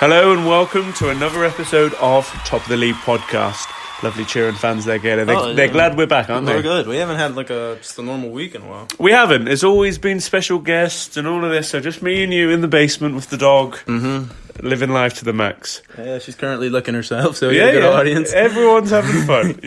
Hello and welcome to another episode of Top of the League podcast. Lovely cheering fans there, Gator. They're glad we're back, aren't they? We're good. We haven't had just a normal week in a while. We haven't. It's always been special guests and all of this, so just me and you in the basement with the dog, living life to the max. Yeah, she's currently licking herself, so you're a good audience. Everyone's having fun,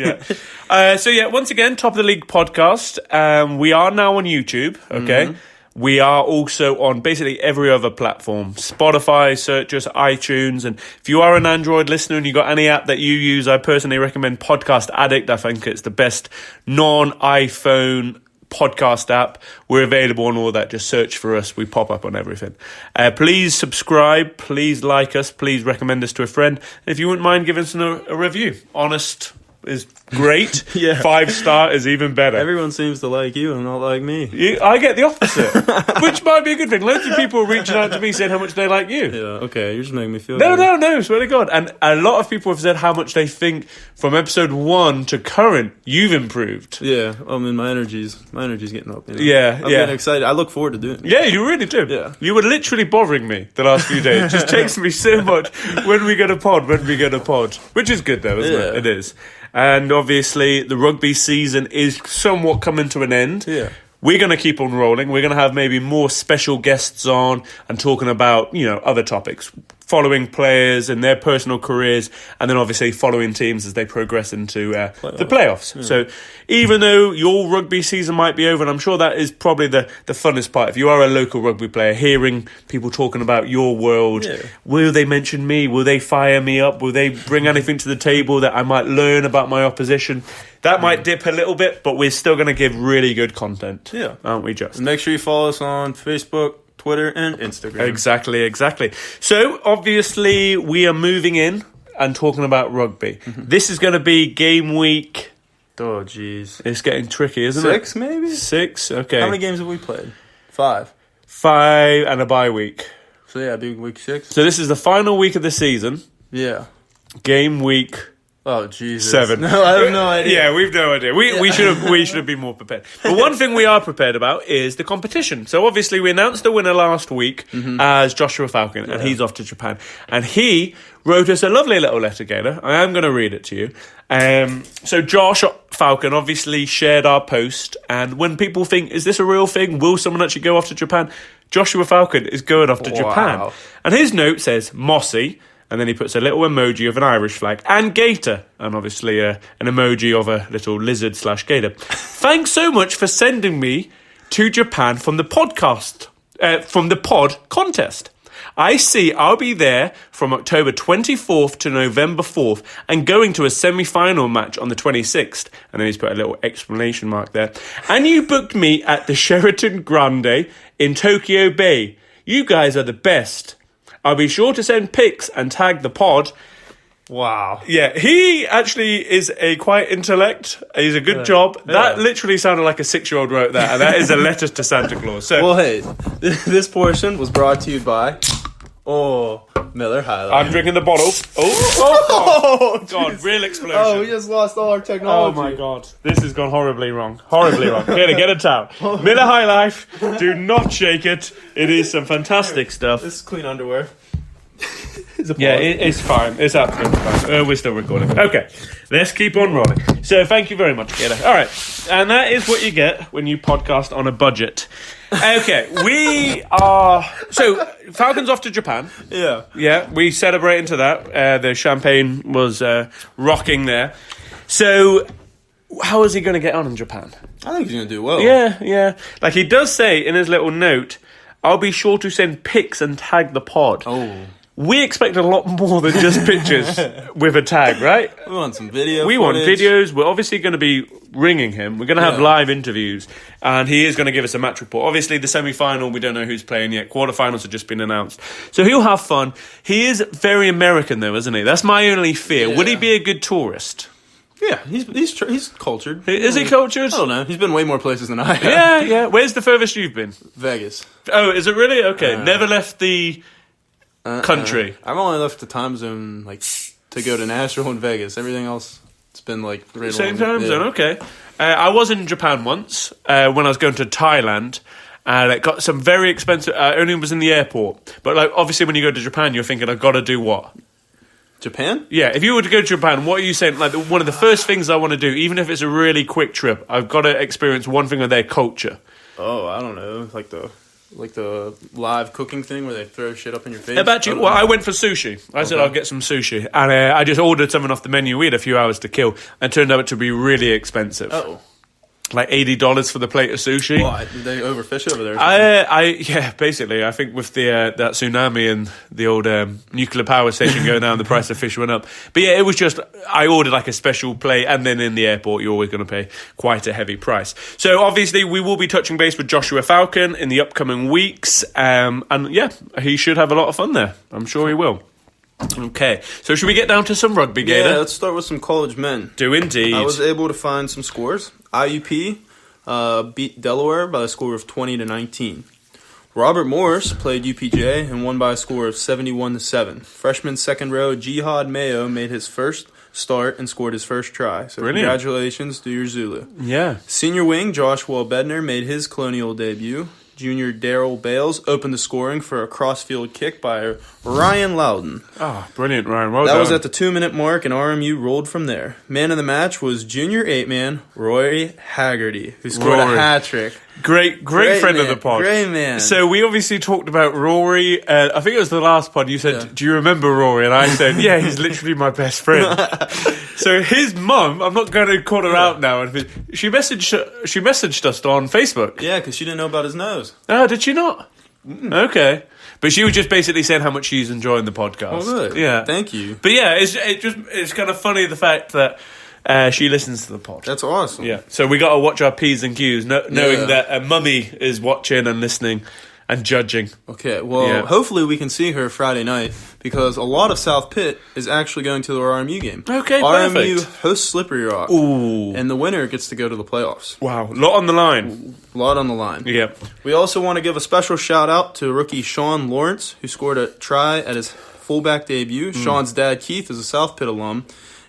once again, Top of the League podcast. We are now on YouTube, okay? We are also on basically every other platform. Spotify, search us, iTunes. And if you are an Android listener and you got any app that you use, I personally recommend Podcast Addict. I think it's the best non-iPhone podcast app. We're available on all that. Just search for us. We pop up on everything. Please subscribe. Please like us. Please recommend us to a friend. And if you wouldn't mind giving us a review. Honest is great. 5-star is even better. Everyone seems to like you and not like me. I get the opposite, which might be a good thing. Loads of people are reaching out to me saying how much they like you. Yeah, okay, you're just making me feel good. No, swear to God. And a lot of people have said how much they think from episode 1 to current, you've improved. Yeah, I mean, my energy's getting up. You know? Yeah, I'm getting excited. I look forward to doing it. Yeah, you really do. Yeah. You were literally bothering me the last few days. It just takes me so much when we get a pod, which is good though, isn't it? It is. And obviously, the rugby season is somewhat coming to an end. Yeah. We're going to keep on rolling. We're going to have maybe more special guests on and talking about, other topics. Following players and their personal careers, and then obviously following teams as they progress into the playoffs. Yeah. So even though your rugby season might be over, and I'm sure that is probably the funnest part, if you are a local rugby player, hearing people talking about your world, will they mention me? Will they fire me up? Will they bring anything to the table that I might learn about my opposition? That might dip a little bit, but we're still going to give really good content. Yeah. Aren't we, Just? And make sure you follow us on Facebook, Twitter, and Instagram. Exactly. So, obviously, we are moving in and talking about rugby. This is going to be game week. Oh, jeez. It's getting tricky, isn't it? 6, maybe? 6, okay. How many games have we played? 5. 5 and a bye week. So, yeah, big week 6. So, this is the final week of the season. Yeah. Game week... Oh, Jesus. 7. No, I have no idea. Yeah, we've no idea. We should have been more prepared. But one thing we are prepared about is the competition. So obviously we announced the winner last week as Joshua Falcon, and he's off to Japan. And he wrote us a lovely little letter, Gator. I am going to read it to you. So Josh Falcon obviously shared our post, and when people think, is this a real thing? Will someone actually go off to Japan? Joshua Falcon is going off to Japan. And his note says, Mossy. And then he puts a little emoji of an Irish flag and Gator, and obviously an emoji of a little lizard/gator. Thanks so much for sending me to Japan from the pod contest. I see I'll be there from October 24th to November 4th and going to a semi-final match on the 26th. And then he's put a little exclamation mark there. And you booked me at the Sheraton Grande in Tokyo Bay. You guys are the best. I'll be sure to send pics and tag the pod. Wow. Yeah, he actually is a quite intellect. He's a good job. That literally sounded like a 6-year-old wrote that, and that is a letter to Santa Claus. So, well, hey, this portion was brought to you by... Miller High Life. I'm drinking the bottle. Oh God, real explosion. Oh, we just lost all our technology. Oh my God, this has gone horribly wrong. Get a towel. Miller High Life, do not shake it. It is some fantastic stuff. This is clean underwear. It's fine. It's absolutely fine. We're still recording. Okay, let's keep on rolling. So thank you very much, Gator. All right, and that is what you get when you podcast on a budget. Okay, we are... So, Falcon's off to Japan. Yeah. Yeah, we celebrate into that. The champagne was rocking there. So, how is he going to get on in Japan? I think he's going to do well. Yeah. Like, he does say in his little note, I'll be sure to send pics and tag the pod. Oh. We expect a lot more than just pictures with a tag, right? We want some video We footage. want videos. We're obviously going to be ringing him. We're going to have live interviews, and he is going to give us a match report. Obviously, the semi-final, we don't know who's playing yet. Quarterfinals have just been announced. So he'll have fun. He is very American, though, isn't he? That's my only fear. Yeah. Would he be a good tourist? Yeah, he's cultured. Is he cultured? I don't know. He's been way more places than I have. Yeah. Where's the furthest you've been? Vegas. Oh, is it really? Okay. Never left the... country. I've only left the time zone to go to Nashville and Vegas. Everything else, it's been right same time zone. Okay. I was in Japan once when I was going to Thailand, And it got some very expensive. Only was in the airport, but like obviously when you go to Japan, you're thinking, I've got to do what? Japan? Yeah, if you were to go to Japan, what are you saying? Like one of the first things I want to do, even if it's a really quick trip, I've got to experience one thing of their culture. Oh, I don't know, like the live cooking thing where they throw shit up in your face. I went for sushi. I said I'll get some sushi, and I just ordered something off the menu. We had a few hours to kill, and it turned out to be really expensive. Oh. Like $80 for the plate of sushi. Why? Did they overfish over there? Yeah, basically. I think with the that tsunami and the old nuclear power station going down, the price of fish went up. But yeah, it was just, I ordered like a special plate, and then in the airport, you're always going to pay quite a heavy price. So obviously, we will be touching base with Joshua Falcon in the upcoming weeks. And yeah, he should have a lot of fun there. I'm sure he will. Okay, so should we get down to some rugby, Gator? Yeah, let's start with some college men. Do indeed. I was able to find some scores. IUP beat Delaware by a score of 20-19. Robert Morris played UPJ and won by a score of 71-7. Freshman second row Jihad Mayo made his first start and scored his first try. So brilliant. Congratulations to your Zulu. Yeah. Senior wing Joshua Bedner made his Colonial debut. Junior Daryl Bales opened the scoring for a crossfield kick by Ryan Loudon. Oh, brilliant, Ryan. Well done. That was at the 2-minute mark, and RMU rolled from there. Man of the match was junior 8-man Rory Haggerty, who scored a hat-trick. Great friend man. of the pod. Great man. So we obviously talked about Rory. I think it was the last pod. You said, Do you remember Rory? And I said, yeah, he's literally my best friend. So his mum, I'm not going to call her out now. She messaged us on Facebook. Yeah, because she didn't know about his nose. Oh, did she not? Okay. But she was just basically saying how much she's enjoying the podcast. Oh, good. Yeah. Thank you. But yeah, it's kind of funny the fact that she listens to the pod. That's awesome. Yeah. So we got to watch our P's and Q's, knowing that mummy is watching and listening and judging. Okay, well, hopefully we can see her Friday night, because a lot of South Pitt is actually going to the RMU game. Okay, RMU perfect. hosts Slippery Rock. Ooh. And the winner gets to go to the playoffs. Wow, a lot on the line. A lot on the line. Yeah. We also want to give a special shout out to rookie Sean Lawrence, who scored a try at his fullback debut. Sean's dad, Keith, is a South Pitt alum.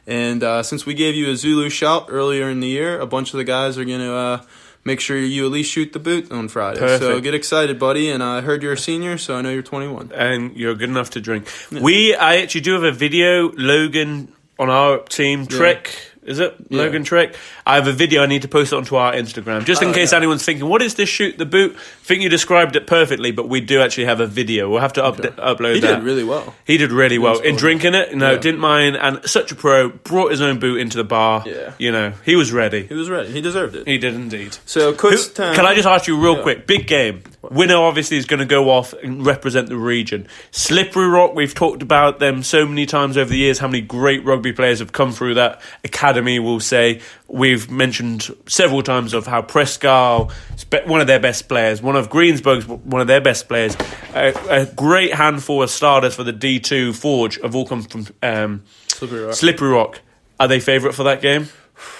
And since we gave you a Zulu shout earlier in the year, a bunch of the guys are going to make sure you at least shoot the boot on Friday. Perfect. So get excited, buddy. And I heard you're a senior, so I know you're 21. And you're good enough to drink. Yeah. I actually do have a video, Logan, on our team, Trek. Is it? Yeah. Logan Trek. I have a video. I need to post it onto our Instagram. Just in case anyone's thinking, what is this shoot the boot? I think you described it perfectly, but we do actually have a video. We'll have to upload that. He did really well. He did really well. In drinking it, didn't mind. And such a pro, brought his own boot into the bar. Yeah. He was ready. He was ready. He deserved it. He did indeed. So, can I just ask you real quick? Big game. Winner obviously is going to go off and represent the region. Slippery Rock, we've talked about them so many times over the years, how many great rugby players have come through that academy, we'll say. We've mentioned several times of how Prescal is one of their best players, one of Greensburg's one of their best players. A great handful of starters for the D2 Forge have all come from Slippery Rock. Are they favourite for that game?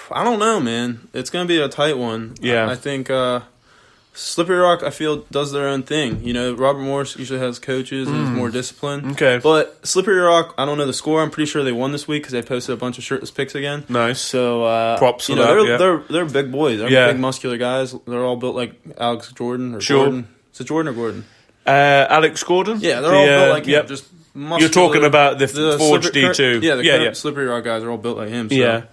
I don't know, man. It's going to be a tight one. Yeah. I think Slippery Rock, I feel, does their own thing. You know, Robert Morris usually has coaches and is more disciplined. Okay. But Slippery Rock, I don't know the score. I'm pretty sure they won this week because they posted a bunch of shirtless pics again. Nice. So, props for that, they're big boys. They're big, muscular guys. They're all built like Alex Jordan or Gordon. Is it Jordan or Gordon? Alex Gordon? Yeah, they're all built like him. Just muscular. You're talking about the Forge D2. The Slippery Rock guys are all built like him. So.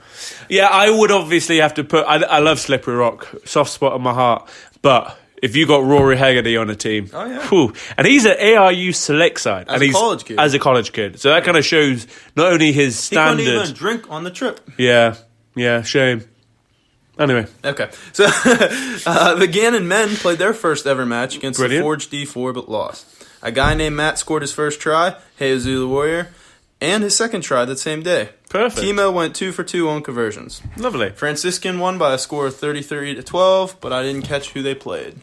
Yeah, I would obviously have to put... I love Slippery Rock. Soft spot on my heart. But if you got Rory Haggerty on a team... Oh, yeah. Whew, and he's at ARU select side. As a college kid. As a college kid. So that kind of shows not only his standard... He couldn't even drink on the trip. Yeah, shame. Anyway. Okay. So the Gannon men played their first ever match against the Forge D4 but lost. A guy named Matt scored his first try, Hey Zulu Warrior, and his second try that same day. Perfect. Timo went 2 for 2 on conversions. Lovely. Franciscan won by a score of 33-12, but I didn't catch who they played.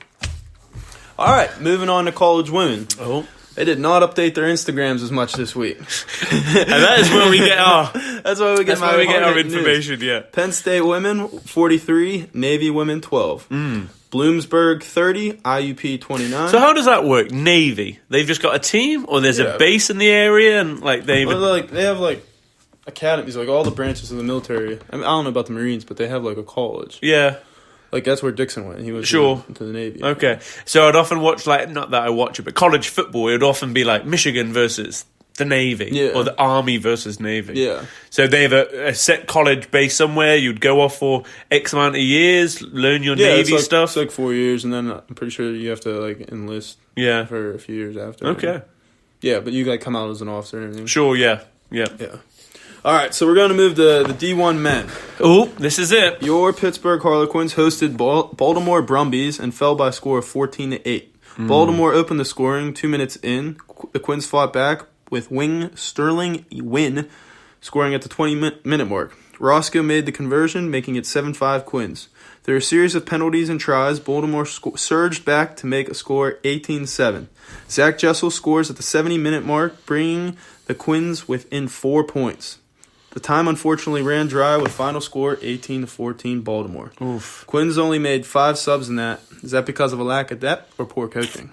All right, moving on to college women. Oh. They did not update their Instagrams as much this week. And that is where we get our... That's where we get our information, news. Penn State women, 43. Navy women, 12. Bloomsburg, 30. IUP, 29. So how does that work? Navy? They've just got a team? Or there's a base in the area? And they have academies, like all the branches of the military. I mean, I don't know about the Marines, but they have a college. Yeah. Like, that's where Dixon went. He was Sure. to the Navy. Okay. So I'd often watch, like, not that I watch it, but college football, it would often be like Michigan versus the Navy or the Army versus Navy. Yeah. So they have a set college base somewhere. You'd go off for X amount of years, learn your Navy stuff. It's like 4 years, and then I'm pretty sure you have to like enlist. For a few years after. Okay. Yeah, but you like come out as an officer and everything. Sure. Yeah. All right, so we're going to move to the D1 men. Oh, this is it. Your Pittsburgh Harlequins hosted Baltimore Brumbies and fell by a score of 14-8. Baltimore opened the scoring 2 minutes in. The Quins fought back with wing Sterling Wynn scoring at the 20-minute mark. Roscoe made the conversion, making it 7-5 Quins. Through a series of penalties and tries, Baltimore surged back to make a score 18-7. Zach Jessel scores at the 70-minute mark, bringing the Quins within 4 points. The time unfortunately ran dry with final score 18-14 Baltimore. Oof. Quins only made 5 subs in that. Is that because of a lack of depth or poor coaching?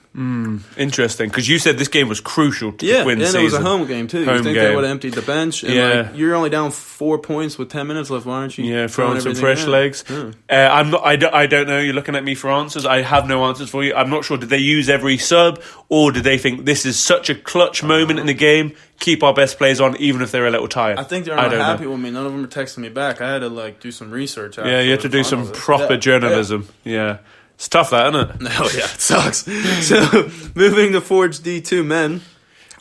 Interesting, because you said this game was crucial to the Quins season. And it was a home game, too. You think they would have emptied the bench? And like, you're only down 4 points with 10 minutes left. Why aren't you throwing some fresh legs? I don't know. You're looking at me for answers. I have no answers for you. I'm not sure. Did they use every sub, or did they think this is such a clutch moment in the game? Keep our best players on, even if they're a little tired. I think they're not happy with me. None of them are texting me back. I had to like do some research. Yeah, you had to do some proper journalism. Yeah. It's tough, that, isn't it? No, yeah, it sucks. So, moving to Forge D2 men.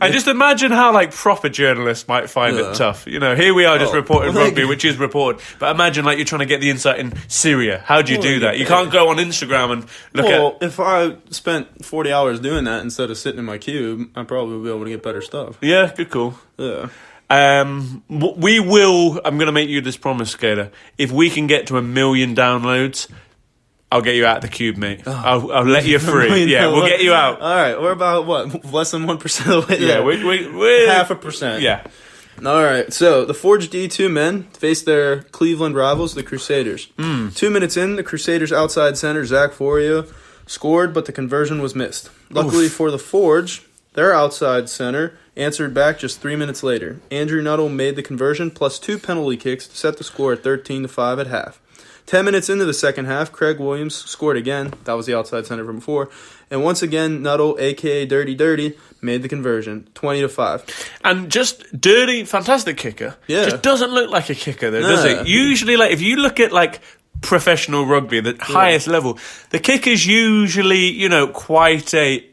I just imagine how, like, proper journalists might find it tough. You know, here we are just reporting rugby, which is reported. But imagine, like, you're trying to get the insight in Syria. How do you do that? You can't go on Instagram and look at... Well, if I spent 40 hours doing that instead of sitting in my cube, I probably would be able to get better stuff. Yeah, good call. Yeah. We will... I'm going to make you this promise, Gator. If we can get to 1 million downloads... I'll get you out of the cube, mate. I'll let you free. Yeah, we'll get you out. All right, we're about, less than 1% of the way there. Yeah, we're 0.5%. Yeah. All right, so the Forge D2 men faced their Cleveland rivals, the Crusaders. 2 minutes in, the Crusaders' outside center, Zach Forio, scored, but the conversion was missed. Luckily for the Forge, their outside center answered back just 3 minutes later. Andrew Nuttall made the conversion, plus 2 penalty kicks to set the score at 13-5 at half. 10 minutes into the second half, Craig Williams scored again. That was the outside center from before. And once again, Nuttall, a.k.a. Dirty Dirty, made the conversion, 20-5. And just Dirty, fantastic kicker. Yeah. Just doesn't look like a kicker, though, does it? Usually, like, if you look at, like, professional rugby, the highest level, the kicker's usually, you know, quite a...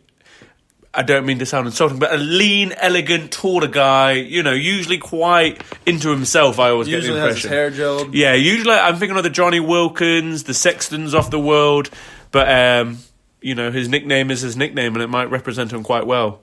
I don't mean to sound insulting, but a lean, elegant, taller guy, you know, usually quite into himself, I always get the impression. Usually has his hair gelled. Yeah, usually I'm thinking of the Johnny Wilkins, the Sextons of the world, but, you know, his nickname is his nickname and it might represent him quite well.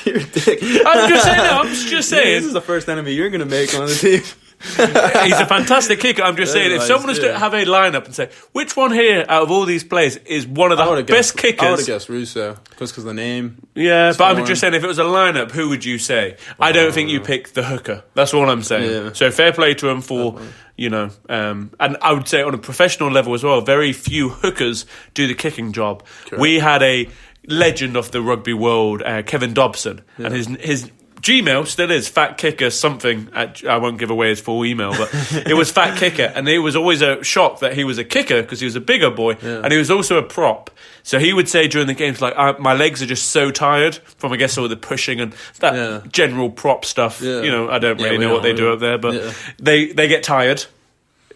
You're a dick. I'm just saying. This is the first enemy you're going to make on the team. He's a fantastic kicker. I'm just saying, if someone was to have a lineup and say, which one here out of all these players is one of the best kickers? I would have guessed Russo, because of the name. Yeah, but I'm just saying, if it was a lineup, who would you say? I don't think you pick the hooker. That's all I'm saying. Yeah. So fair play to him for, you know, and I would say on a professional level as well, very few hookers do the kicking job. Correct. We had a legend of the rugby world, Kevin Dobson, and his Gmail still is Fat Kicker something. I won't give away his full email, but it was Fat Kicker, and it was always a shock that he was a kicker because he was a bigger boy, and he was also a prop. So he would say during the games, like, my legs are just so tired from, I guess, all the pushing and that general prop stuff. Yeah. You know, I don't really know what they do up there, but they get tired.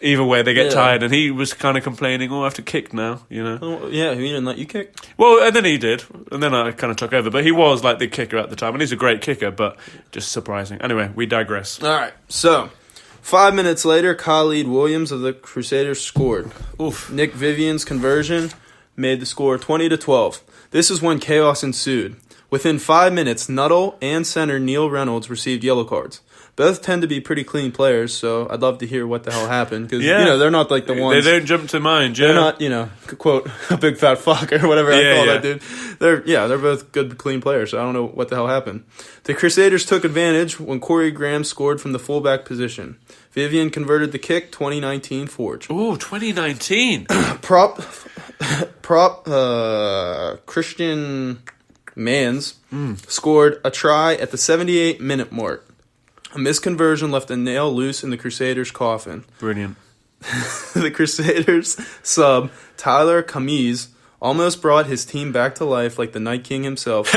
Either way, they get tired, and he was kind of complaining, I have to kick now, you know. Oh, yeah, he didn't let you kick? Well, and then he did, and then I kind of took over, but he was like the kicker at the time, and he's a great kicker, but just surprising. Anyway, we digress. All right, so 5 minutes later, Khalid Williams of the Crusaders scored. Oof. Nick Vivian's conversion made the score 20-12. This is when chaos ensued. Within 5 minutes, Nuttall and center Neil Reynolds received yellow cards. Both tend to be pretty clean players, so I'd love to hear what the hell happened. Because, you know, they're not like the ones... They don't jump to mind, They're not, you know, quote, a big fat fuck or whatever I call that dude. They're both good, clean players, so I don't know what the hell happened. The Crusaders took advantage when Corey Graham scored from the fullback position. Vivian converted the kick, 2019 Forge. Ooh, 2019. Prop Christian Mans scored a try at the 78-minute mark. A misconversion left a nail loose in the Crusaders' coffin. Brilliant. The Crusaders sub Tyler Camise almost brought his team back to life like the Night King himself.